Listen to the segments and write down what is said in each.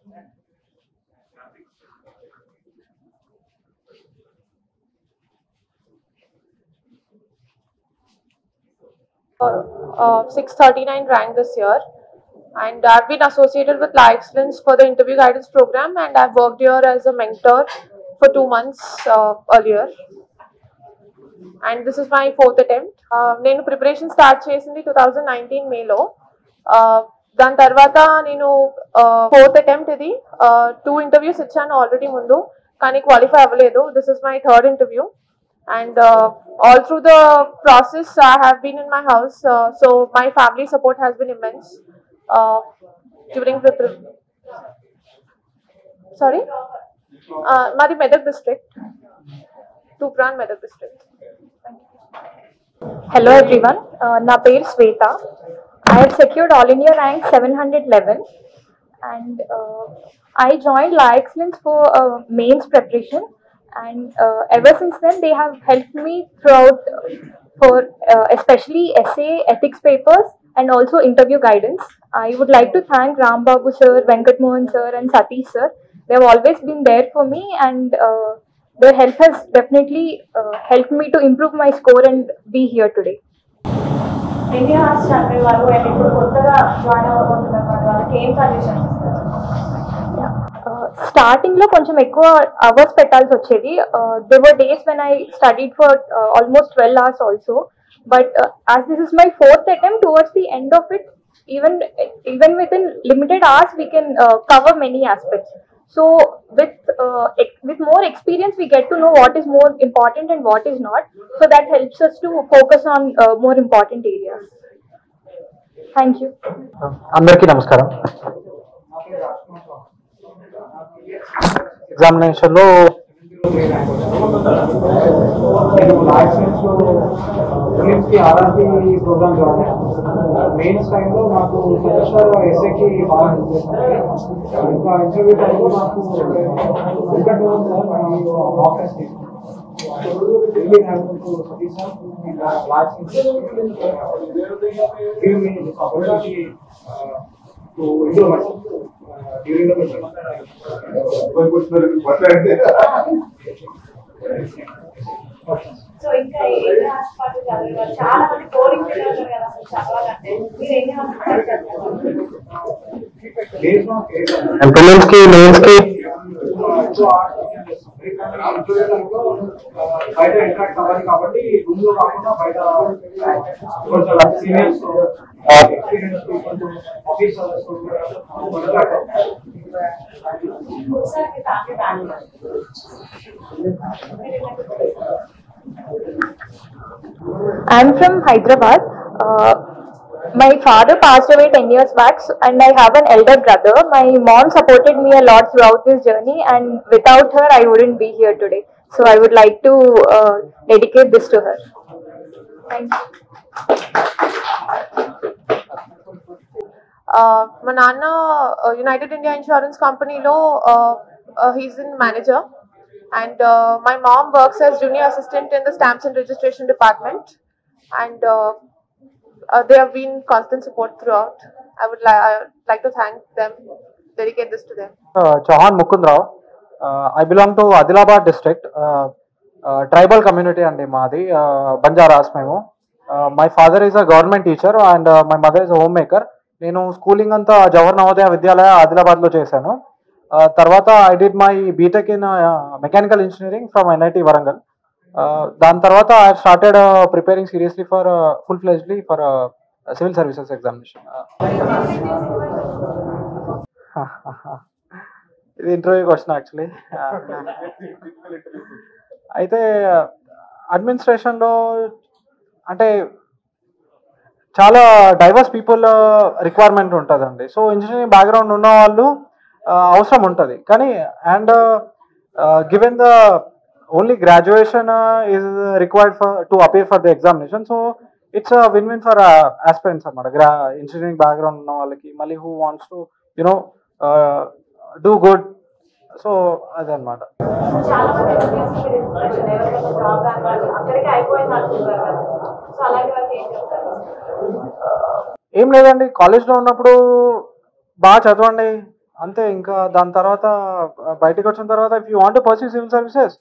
639 rank this year, and I've been associated with La Excellence for the interview guidance program, and I've worked here as a mentor for 2 months earlier, and this is my fourth attempt. నేను preparation start చేసింది 2019 మేలో. దాని తర్వాత నేను fourth attempt ఇది. 2 interviews ఇచ్చాను already ముందు, కానీ క్వాలిఫై అవ్వలేదు. This is my third interview, and all through the process I have been in my house, so my family support has been immense during the sorry Madi Medak district, Tupran Medak district. Hello everyone, na పేరు శ్వేత. I have secured All India rank 711 and I joined La Excellence for mains preparation, and ever since then they have helped me throughout for especially essay, ethics papers and also interview guidance. I would like to thank Ram Babu sir, Venkat Mohan sir and Satish sir. They have always been there for me, and their help has definitely helped me to improve my score and be here today. ఎన్ని hours చదివేవారు and ఇప్పుడు కొత్తగా join అవ్వబోతున్నారు వాళ్ళకి ఏం suggestion ఇస్తారు? Starting లో కొంచెం ఎక్కువ hours పెట్టాల్సి వచ్చేది. There were days when I studied for almost 12 hours also, but as this is my fourth attempt towards the end of it, even within limited hours we can cover many aspects. So with more experience we get to know what is more important and what is not, so that helps us to focus on more important areas. Thank you. అందరికీ నమస్కారం. ఎగ్జామినేషన్లో RRP programme join mains టైంలో నాకు professor ఎస్ఏకి బాగా help చేశాను. ఇంకా interview టైంలో నాకు Venkat Mohan sir mock test really thankful to Satish sir and large giving me this opportunity to improve myself during the mission. So ఇంకా ఎన్ని అవర్స్ పాటు చదివేవారు? చాలా మంది కోడింగ్ చదివారు కదా, అసలు చదవాలంటే మీరు ఎన్ని అవర్స్ పాటు చదివేవారు? ప్రిలిమ్స్కి మెయిన్స్కి బయట ఇంట్రాక్ట్ అవ్వాలి కాబట్టి రూమ్ లో కాకుండా బయట కొంచెం seniors experience officers I am from Hyderabad. My father passed away 10 years back, and I have an elder brother. My mom supported me a lot throughout this journey, and without her I wouldn't be here today. So I would like to dedicate this to her. Thank you. మా నాన్న United India insurance కంపెనీలో he's in manager, and my mom works as junior assistant in the stamps and registration department, and they have been constant support throughout. I would like to thank them, dedicate this to them. Chauhan Mukund Rao. I belong to Adilabad district, tribal community andi maadi, Banjaras memo. My father is a government teacher and my mother is a homemaker. నేను schooling అంతా జవహర్ నవోదయ విద్యాలయ ఆదిలాబాద్లో చేశాను. తర్వాత I did my BTech in mechanical engineering from NIT Warangal. దాని తర్వాత I started preparing seriously for full fledgedly for civil services examination. ఇది interview question actually. అయితే అడ్మినిస్ట్రేషన్లో అంటే చాలా డైవర్స్ పీపుల్ రిక్వైర్మెంట్ ఉంటుందండి. సో ఇంజనీరింగ్ బ్యాక్గ్రౌండ్ ఉన్న వాళ్ళు అవసరం ఉంటుంది, కానీ and given the only graduation is required for to appear for the examination. So it's win win for aspirants అనమాట. ఇంజనీరింగ్ బ్యాక్గ్రౌండ్ ఉన్న వాళ్ళకి మళ్ళీ who wants to you know do good. So అదనమాట. చాలా మంది ఎవరికైనా జాబ్ రావాలి అక్కడికి అయిపోయింది అనుకుంటారు కదా, సో అలాంటి వాళ్ళకి ఏం చెప్తారు? ఏం లేదండి, కాలేజ్లో ఉన్నప్పుడు బాగా చదవండి, అంతే. ఇంకా దాని తర్వాత బయటకు వచ్చిన తర్వాత if you want to pursue civil services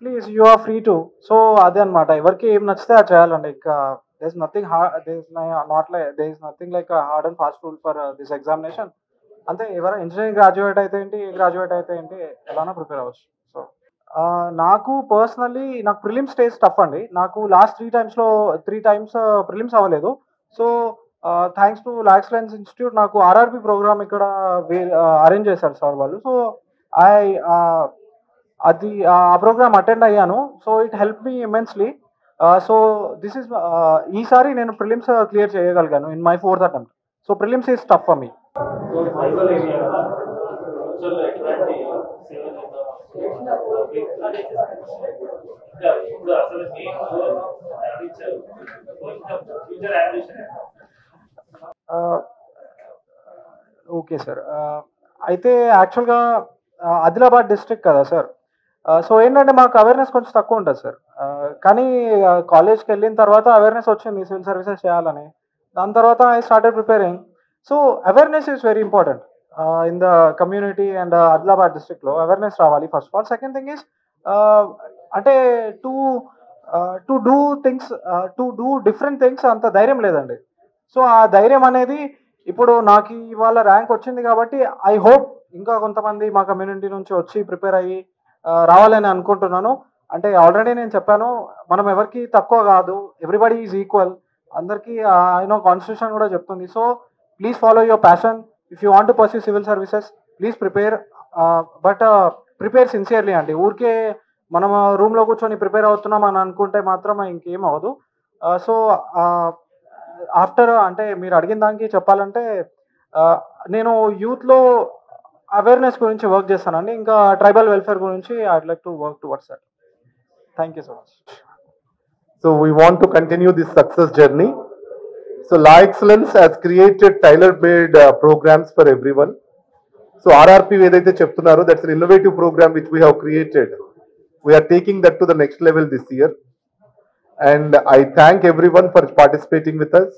please you are free to. So అదే అనమాట, ఎవరికి ఏం నచ్చితే అది చేయాలండి. ఇంకా there is nothing hard, there is nothing like a hard and fast rule for this examination. అంతే, ఎవరైనా ఇంజనీరింగ్ గ్రాడ్యుయేట్ అయితే ఏంటి, ఏ గ్రాడ్యుయేట్ అయితే ఏంటి, ఎలానో ప్రిపేర్ అవ్వచ్చు. సో నాకు పర్సనల్లీ నాకు ప్రిలిమ్స్ స్టేజ్ టఫ్ అండి. నాకు లాస్ట్ 3 times ప్రిలిమ్స్ అవ్వలేదు. So thanks to law excellence institute నాకు ఆర్ఆర్బి ప్రోగ్రామ్ ఇక్కడ అరేంజ్ చేశారు సార్ వాళ్ళు. సో అది ఆ ప్రోగ్రామ్ అటెండ్ అయ్యాను. So it help me immensely. So this is ఈసారి నేను ప్రిలిమ్స్ క్లియర్ చేయగలిగాను in my 4th attempt. So prelims is tough for me. Okay sir, అయితే యాక్చువల్గా ఆదిలాబాద్ డిస్ట్రిక్ట్ కదా సార్. సో ఏంటంటే మాకు అవేర్నెస్ కొంచెం తక్కువ ఉంటుంది సార్. కానీ కాలేజ్కి వెళ్ళిన తర్వాత అవేర్నెస్ వచ్చింది సివిల్ సర్వీసెస్ చేయాలని. దాని తర్వాత I started preparing. So awareness is very important in the community and Adilabad డిస్ట్రిక్ట్లో అవేర్నెస్ రావాలి first of all. Second thing is అంటే to do things, to do different things అంత ధైర్యం లేదండి. సో ఆ ధైర్యం అనేది ఇప్పుడు నాకు ఇవాళ ర్యాంక్ వచ్చింది కాబట్టి ఐ హోప్ ఇంకా కొంతమంది మా కమ్యూనిటీ నుంచి వచ్చి ప్రిపేర్ అయ్యి రావాలని అనుకుంటున్నాను. అంటే ఆల్రెడీ నేను చెప్పాను, మనం ఎవరికి తక్కువ కాదు, ఎవ్రీబడి ఈజ్ ఈక్వల్, అందరికీ యూనో కాన్స్టిట్యూషన్ కూడా చెప్తుంది. So please follow your passion. If you want to pursue civil services please prepare, but prepare sincerely అండి. ఊరికే మనం రూమ్లో కూర్చొని ప్రిపేర్ అవుతున్నాం అని అనుకుంటే మాత్రం ఇంకేం అవ్వదు. సో ఆఫ్టర్ అంటే మీరు అడిగిన దానికి చెప్పాలంటే నేను యూత్లో అవేర్నెస్ గురించి వర్క్ చేస్తానండి. ఇంకా ట్రైబల్ వెల్ఫేర్ గురించి I'd like to work towards that. Thank you so much. So we want to continue this success journey. So La Excellence has created tailor-made programs for everyone. So RRP ఏదైతే చెప్తున్నారో that's an innovative program which we have created. We are taking that to the next level this year. And I thank everyone for participating with us.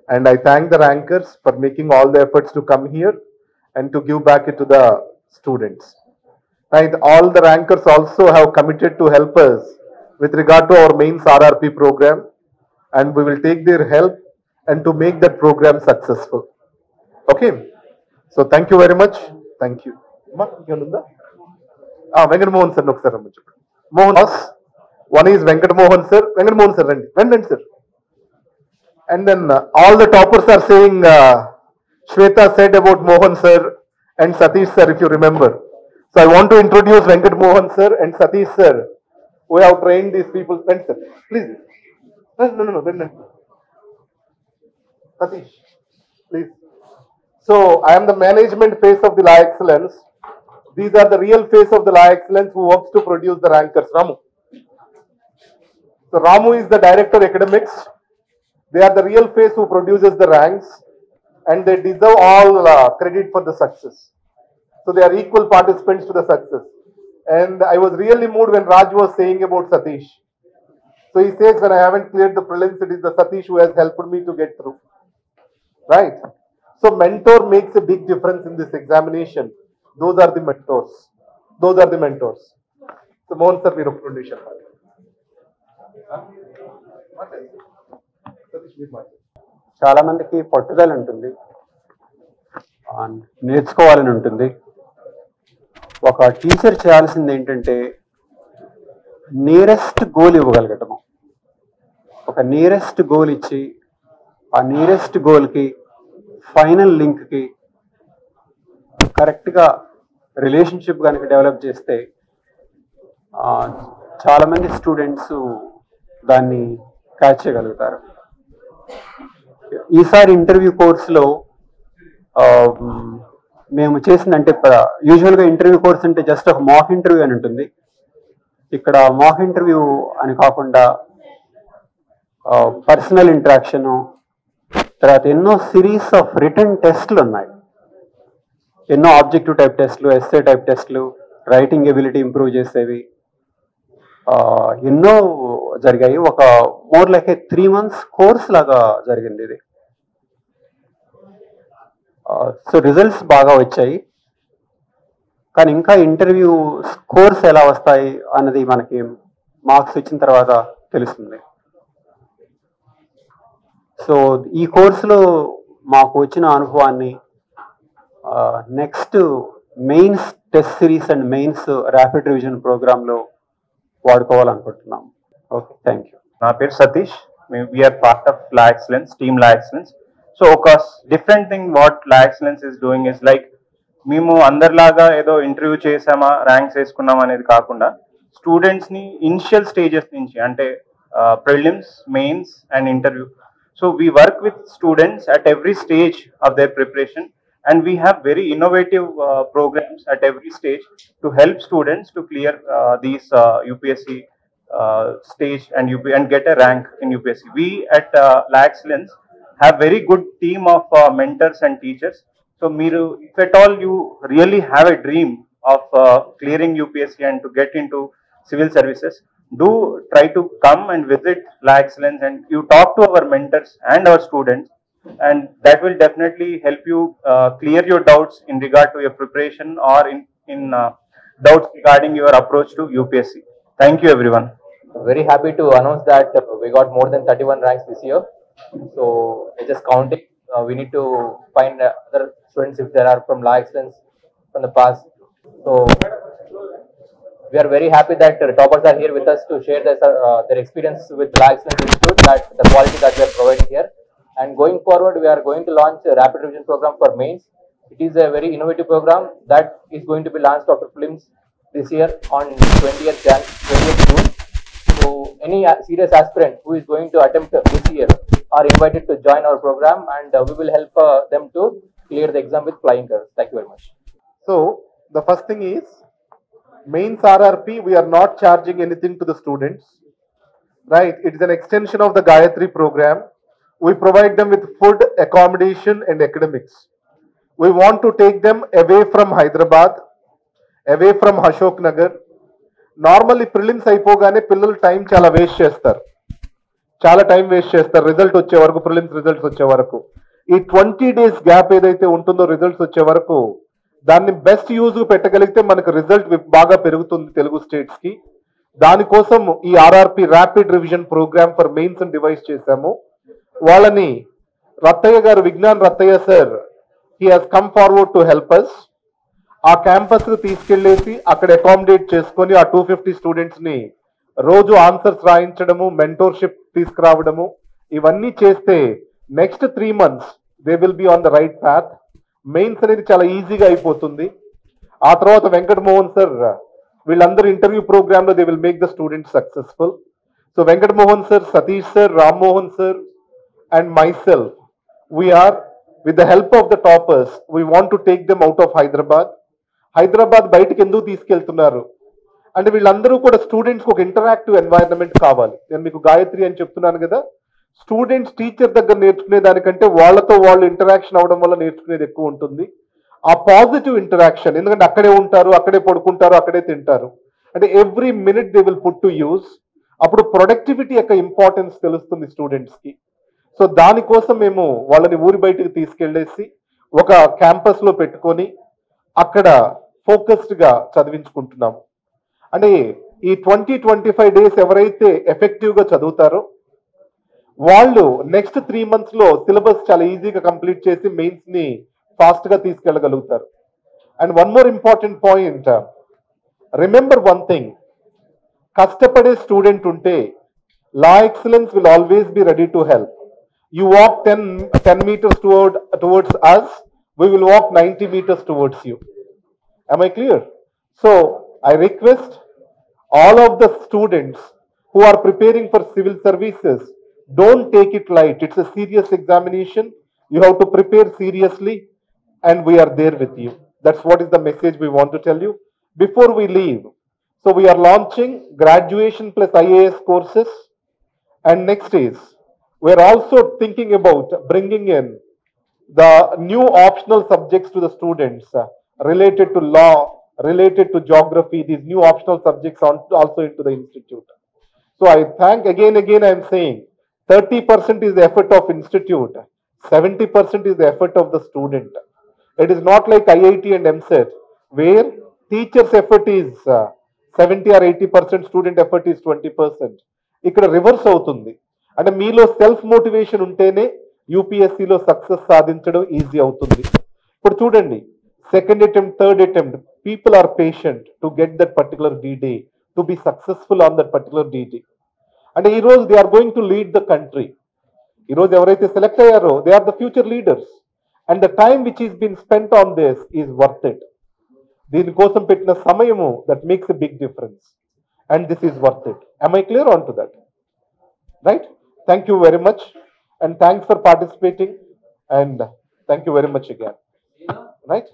And I thank the rankers for making all the efforts to come here and to give back it to the students. Right, all the rankers also have committed to help us with regard to our mains RRP program, and we will take their help and to make that program successful. Okay, so thank you very much. Thank you. Venkat Mohan sir, no sir, Mohan. One is Venkat Mohan sir. Venkat Mohan sir, Venkat sir. And then all the toppers are saying Shweta said about Mohan sir and Satish sir, if you remember. So I want to introduce Venkat Mohan sir and Satish sir. We have trained these people. Venkat sir, please. No, Venkat. Satish, please. So I am the management face of the La Excellence. These are the real face of the La Excellence who works to produce the rankers. Ramu. So Ramu is the director academics. They are the real face who produces the ranks, and they deserve all credit for the success. So they are equal participants to the success. And I was really moved when Raj was saying about Satish. So he says, when I haven't cleared the prelims, it is the Satish who has helped me to get through. Right? So mentor makes a big difference in this examination. Those are the mentors. Those are the mentors. So Mohan sir, మీరు condition. చాలా మందికి పట్టుదల ఉంటుంది, నేర్చుకోవాలని ఉంటుంది. ఒక teacher చేయాల్సింది ఏంటంటే నియరెస్ట్ గోల్ ఇవ్వగలగటము. ఒక నియరెస్ట్ గోల్ ఇచ్చి ఆ నియరెస్ట్ గోల్కి ఫైనల్ లింక్కి కరెక్ట్గా రిలేషన్షిప్ కనుక డెవలప్ చేస్తే చాలామంది స్టూడెంట్స్ దాన్ని క్యాచ్ చేయగలుగుతారు. ఈసారి ఇంటర్వ్యూ కోర్సులో మేము చేసిందంటే యూజువల్గా ఇంటర్వ్యూ కోర్స్ అంటే జస్ట్ ఒక మాక్ ఇంటర్వ్యూ అని ఉంటుంది. ఇక్కడ మాక్ ఇంటర్వ్యూ అని కాకుండా పర్సనల్ ఇంటరాక్షను, తర్వాత ఎన్నో సిరీస్ ఆఫ్ రిటర్న్ టెస్ట్లు ఉన్నాయి. ఎన్నో ఆబ్జెక్టివ్ టైప్ టెస్ట్లు, ఎస్సే టైప్ టెస్ట్లు, రైటింగ్ ఎబిలిటీ ఇంప్రూవ్ చేసేవి ఎన్నో జరిగాయి. ఒక మోర్ లైక్ ఏ 3 months కోర్స్ లాగా జరిగింది ఇది. సో రిజల్ట్స్ బాగా వచ్చాయి, కానీ ఇంకా ఇంటర్వ్యూ స్కోర్స్ ఎలా వస్తాయి అన్నది మనకి మార్క్స్ వచ్చిన తర్వాత తెలుస్తుంది. సో ఈ కోర్సులో మాకు వచ్చిన అనుభవాన్ని next mains test series and mains rapid revision ప్రోగ్రాంలో వాడుకోవాలనుకుంటున్నాం. Okay, thank you. నా పేరు Satish. We're part of La Excellence, team La Excellence. So ఒక different thing what La Excellence is doing is like, మేము అందరిలాగా ఏదో ఇంటర్వ్యూ చేసామా ర్యాంక్స్ వేసుకున్నాం అనేది కాకుండా స్టూడెంట్స్ని ఇనిషియల్ స్టేజెస్ నుంచి, అంటే prelims, mains and interview. So we work with students at every stage of their preparation, and we have very innovative programs at every stage to help students to clear these UPSC stage and get a rank in UPSC. We at La Excellence have very good team of mentors and teachers. So Miru, if at all you really have a dream of clearing UPSC and to get into civil services, do try to come and visit La Excellence and you talk to our mentors and our students, and that will definitely help you clear your doubts in regard to your preparation or in doubts regarding your approach to UPSC. Thank you everyone. Very happy to announce that we got more than 31 ranks this year. So just counting, we need to find other students if there are from La Excellence from the past. So we are very happy that toppers are here with us to share their experience with La Excellence Institute, that the quality that we are providing here. And going forward, we are going to launch a rapid revision program for mains. It is a very innovative program that is going to be launched after prelims this year on 20th June. So any serious aspirant who is going to attempt this year are invited to join our program, and we will help them to clear the exam with flying colors. Thank you very much. So the first thing is, mains RRP, we are not charging anything to the students, right? It is an extension of the Gayatri program. We provide them with food, accommodation and academics. We want to take them away from Hyderabad, away from Ashok Nagar. Normally prelims అయిపోగానే పిల్లలు time చాలా waste చేస్తారు, చాలా time waste చేస్తారు result వచ్చే వరకు, prelims results వచ్చే వరకు. ఈ 20 days గ్యాప్ ఏదైతే ఉంటుందో రిజల్ట్స్ వచ్చే వరకు, దాన్ని బెస్ట్ యూజ్ పెట్టగలిగితే మనకు రిజల్ట్ బాగా పెరుగుతుంది తెలుగు స్టేట్స్ కి. దానికోసం ఈ RRP rapid revision programme for mains devise చేశాము. వాళ్ళని రత్తయ్య గారు, Vignan Rattaiah sir, he has come forward to help us. ఆ క్యాంపస్ కు తీసుకెళ్లేసి అక్కడ అకామిడేట్ చేసుకొని ఆ 250 స్టూడెంట్స్ ని రోజు ఆన్సర్స్ రాయించడము, మెంటోర్షిప్ తీసుకురావడము, ఇవన్నీ చేస్తే next 3 months they will be on the right path. Mains అనేది చాలా ఈజీగా అయిపోతుంది. ఆ తర్వాత వెంకటమోహన్ సార్, వీళ్ళందరూ ఇంటర్వ్యూ ప్రోగ్రామ్ లో they will make the students successful. So Venkatamohan sir, Satish sir, Rammohan sir and myself, we are with the help of the toppers, we want to take them out of Hyderabad. Hyderabad బయటకు ఎందుకు తీసుకెళ్తున్నారు అంటే, వీళ్ళందరూ కూడా స్టూడెంట్స్కి ఒక ఇంటరాక్టివ్ ఎన్వైరన్మెంట్ కావాలి. నేను మీకు గాయత్రి అని చెప్తున్నాను కదా, స్టూడెంట్స్ టీచర్ దగ్గర నేర్చుకునే దానికంటే వాళ్ళతో వాళ్ళు ఇంటరాక్షన్ అవడం వల్ల నేర్చుకునేది ఎక్కువ ఉంటుంది. ఆ పాజిటివ్ ఇంటరాక్షన్, ఎందుకంటే అక్కడే ఉంటారు, అక్కడే పడుకుంటారు, అక్కడే తింటారు, అంటే every minute they will put to use. అప్పుడు ప్రొడక్టివిటీ యొక్క ఇంపార్టెన్స్ తెలుస్తుంది స్టూడెంట్స్కి. సో దానికోసం మేము వాళ్ళని ఊరి బయటకు తీసుకెళ్లేసి ఒక క్యాంపస్ లో పెట్టుకొని అక్కడ ఫోకస్డ్ గా చదివించుకుంటున్నాము. అంటే ఈ 20-25 days ఎవరైతే ఎఫెక్టివ్ గా చదువుతారో వాళ్ళు నెక్స్ట్ 3 months లో సిలబస్ చాలా ఈజీగా కంప్లీట్ చేసి మెయిన్స్ ని ఫాస్ట్ గా తీసుకెళ్ళగలుగుతారు. And one more important point, remember one thing, కష్టపడే స్టూడెంట్ ఉంటే La Excellence will always be ready to help. You walk 10 meters towards us, we will walk 90 meters towards you. Am I clear? So I request all of the students who are preparing for civil services, don't take it light. It's a serious examination. You have to prepare seriously, and we are there with you. That's what is the message we want to tell you before we leave. So we are launching graduation plus IAS courses, and next is we are also thinking about bringing in the new optional subjects to the students related to law, related to geography. These new optional subjects also into the institute. So I thank again I am saying 30% is the effort of institute, 70% is the effort of the student. It is not like IIT and MCET, where teacher's effort is 70 or 80%, student effort is 20%. ఇక్కడ reverse అవుతుంది. అంటే మీలో self motivation ఉంటేనే యూపీఎస్సీలో success సాధించడం easy అవుతుంది. ఇప్పుడు చూడండి, second attempt, third attempt, people are patient to get that particular DD, to be successful on that particular DD. అంటే ఈరోజు they are going to lead the country. ఈరోజు ఎవరైతే సెలెక్ట్ అయ్యారో they are the future leaders. And the time which is been spent on this is worth it. దీనికోసం పెట్టిన సమయము that makes a big difference. And this is worth it. Am I clear on to that? Right? Thank you very much. And thanks for participating. And thank you very much again. Right?